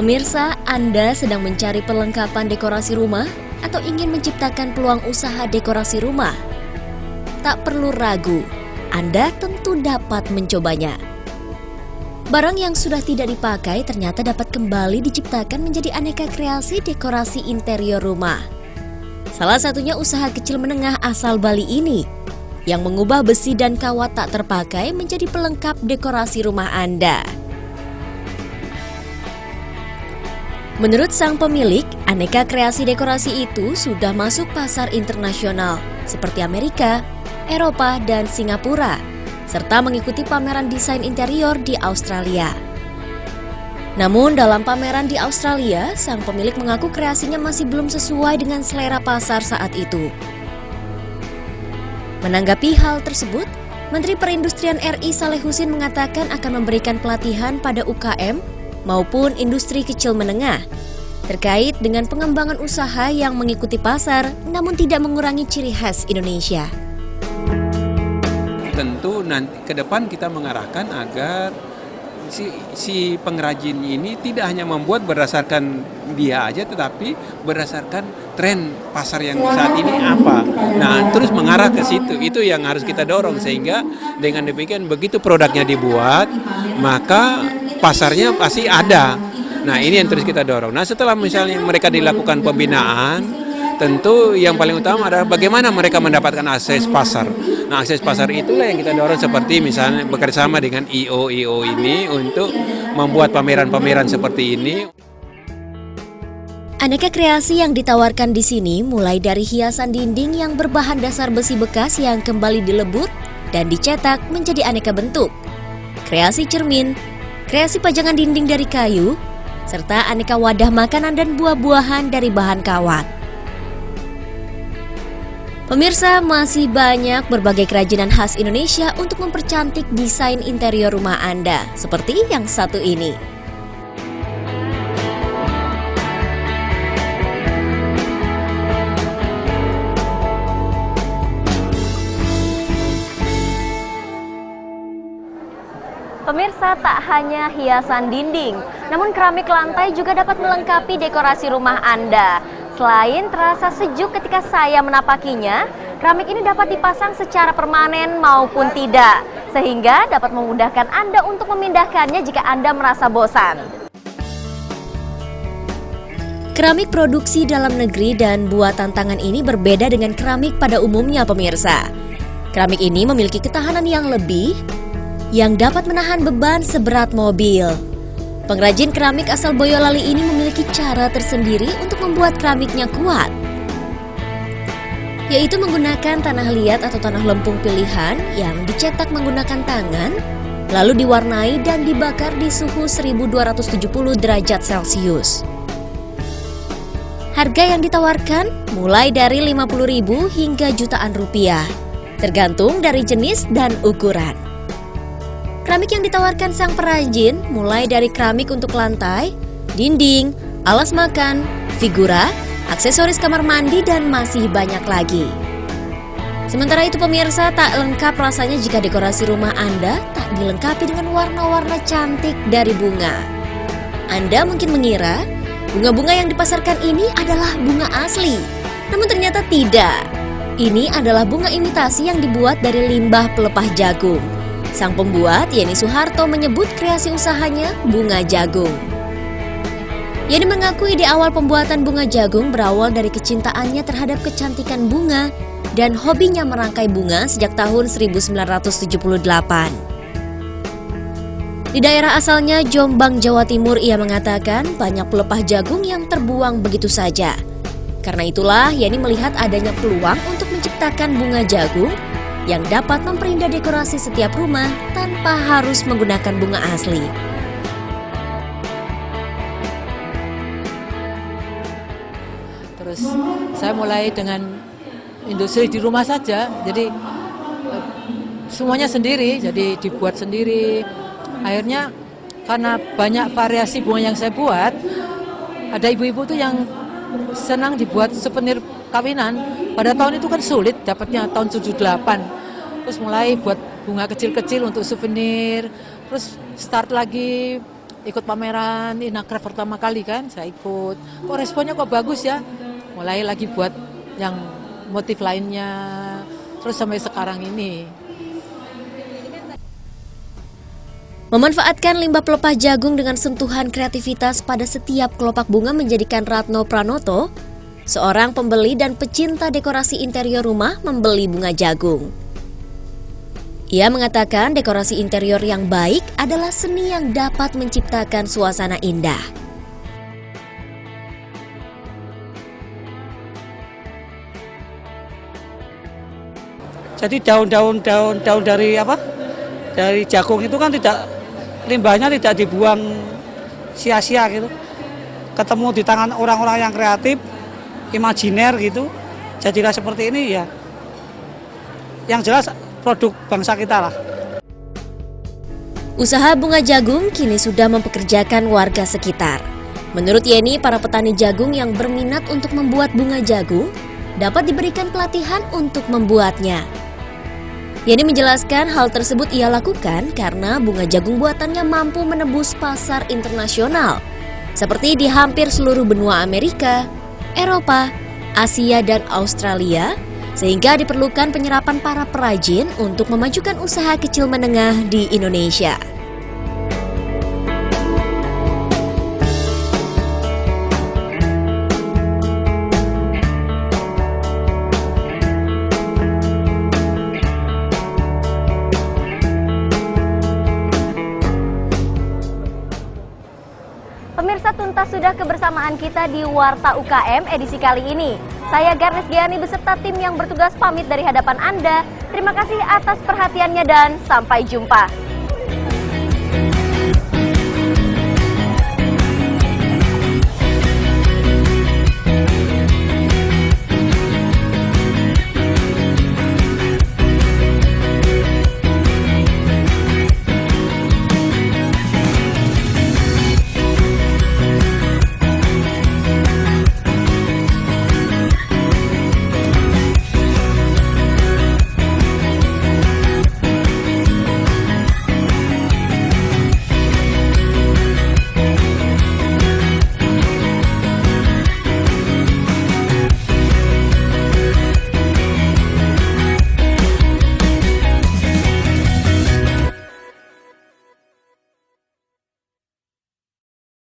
Pemirsa, Anda sedang mencari perlengkapan dekorasi rumah atau ingin menciptakan peluang usaha dekorasi rumah? Tak perlu ragu, Anda tentu dapat mencobanya. Barang yang sudah tidak dipakai ternyata dapat kembali diciptakan menjadi aneka kreasi dekorasi interior rumah. Salah satunya usaha kecil menengah asal Bali ini, yang mengubah besi dan kawat tak terpakai menjadi pelengkap dekorasi rumah Anda. Menurut sang pemilik, aneka kreasi dekorasi itu sudah masuk pasar internasional seperti Amerika, Eropa, dan Singapura, serta mengikuti pameran desain interior di Australia. Namun dalam pameran di Australia, sang pemilik mengaku kreasinya masih belum sesuai dengan selera pasar saat itu. Menanggapi hal tersebut, Menteri Perindustrian RI Saleh Husin mengatakan akan memberikan pelatihan pada UKM maupun industri kecil menengah terkait dengan pengembangan usaha yang mengikuti pasar namun tidak mengurangi ciri khas Indonesia. Tentu nanti ke depan kita mengarahkan agar si pengrajin ini tidak hanya membuat berdasarkan dia aja, tetapi berdasarkan tren pasar yang saat ini apa. Nah, terus mengarah ke situ. Itu yang harus kita dorong, sehingga dengan demikian begitu produknya dibuat, maka pasarnya pasti ada. Nah, ini yang terus kita dorong. Nah, setelah misalnya mereka dilakukan pembinaan, tentu yang paling utama adalah bagaimana mereka mendapatkan akses pasar. Nah, akses pasar itulah yang kita dorong, seperti misalnya bekerjasama dengan IO ini untuk membuat pameran-pameran seperti ini. Aneka kreasi yang ditawarkan di sini mulai dari hiasan dinding yang berbahan dasar besi bekas yang kembali dilebur dan dicetak menjadi aneka bentuk, kreasi cermin, kreasi pajangan dinding dari kayu, serta aneka wadah makanan dan buah-buahan dari bahan kawat. Pemirsa, masih banyak berbagai kerajinan khas Indonesia untuk mempercantik desain interior rumah Anda, seperti yang satu ini. Pemirsa, tak hanya hiasan dinding, namun keramik lantai juga dapat melengkapi dekorasi rumah Anda. Selain terasa sejuk ketika saya menapakinya, keramik ini dapat dipasang secara permanen maupun tidak, sehingga dapat memudahkan Anda untuk memindahkannya jika Anda merasa bosan. Keramik produksi dalam negeri dan buatan tangan ini berbeda dengan keramik pada umumnya, pemirsa. Keramik ini memiliki ketahanan yang lebih, yang dapat menahan beban seberat mobil. Pengrajin keramik asal Boyolali ini memiliki cara tersendiri untuk membuat keramiknya kuat, yaitu menggunakan tanah liat atau tanah lempung pilihan yang dicetak menggunakan tangan, lalu diwarnai dan dibakar di suhu 1270 derajat Celcius. Harga yang ditawarkan mulai dari 50.000 hingga jutaan rupiah, tergantung dari jenis dan ukuran. Keramik yang ditawarkan sang perajin mulai dari keramik untuk lantai, dinding, alas makan, figura, aksesoris kamar mandi, dan masih banyak lagi. Sementara itu pemirsa, tak lengkap rasanya jika dekorasi rumah Anda tak dilengkapi dengan warna-warna cantik dari bunga. Anda mungkin mengira bunga-bunga yang dipasarkan ini adalah bunga asli, namun ternyata tidak. Ini adalah bunga imitasi yang dibuat dari limbah pelepah jagung. Sang pembuat, Yeni Suharto, menyebut kreasi usahanya bunga jagung. Yeni mengaku ide awal pembuatan bunga jagung berawal dari kecintaannya terhadap kecantikan bunga dan hobinya merangkai bunga sejak tahun 1978. Di daerah asalnya, Jombang, Jawa Timur, ia mengatakan banyak pelepah jagung yang terbuang begitu saja. Karena itulah, Yeni melihat adanya peluang untuk menciptakan bunga jagung yang dapat memperindah dekorasi setiap rumah tanpa harus menggunakan bunga asli. Terus saya mulai dengan industri di rumah saja, jadi semuanya sendiri, jadi dibuat sendiri. Akhirnya karena banyak variasi bunga yang saya buat, ada ibu-ibu tuh yang senang dibuat souvenir kawinan. Pada tahun itu kan sulit dapatnya, tahun 78. Terus mulai buat bunga kecil-kecil untuk souvenir. Terus start lagi ikut pameran Inacraft pertama kali kan, saya ikut. Kok responnya kok bagus ya? Mulai lagi buat yang motif lainnya, terus sampai sekarang ini. Memanfaatkan limbah pelepah jagung dengan sentuhan kreativitas pada setiap kelopak bunga menjadikan Ratno Pranoto, seorang pembeli dan pecinta dekorasi interior rumah, membeli bunga jagung. Ia mengatakan dekorasi interior yang baik adalah seni yang dapat menciptakan suasana indah. Jadi daun dari apa? Dari jagung itu kan limbahnya tidak dibuang sia-sia gitu. Ketemu di tangan orang-orang yang kreatif, imajiner gitu. Jadilah seperti ini ya. Yang jelas produk bangsa kita lah. Usaha bunga jagung kini sudah mempekerjakan warga sekitar. Menurut Yeni, para petani jagung yang berminat untuk membuat bunga jagung dapat diberikan pelatihan untuk membuatnya. Yeni menjelaskan hal tersebut ia lakukan karena bunga jagung buatannya mampu menembus pasar internasional, seperti di hampir seluruh benua Amerika, Eropa, Asia, dan Australia, sehingga diperlukan penyerapan para perajin untuk memajukan usaha kecil menengah di Indonesia. Pemirsa, tuntas sudah kebersamaan kita di Warta UKM edisi kali ini. Saya Garnis Giani beserta tim yang bertugas pamit dari hadapan Anda. Terima kasih atas perhatiannya dan sampai jumpa.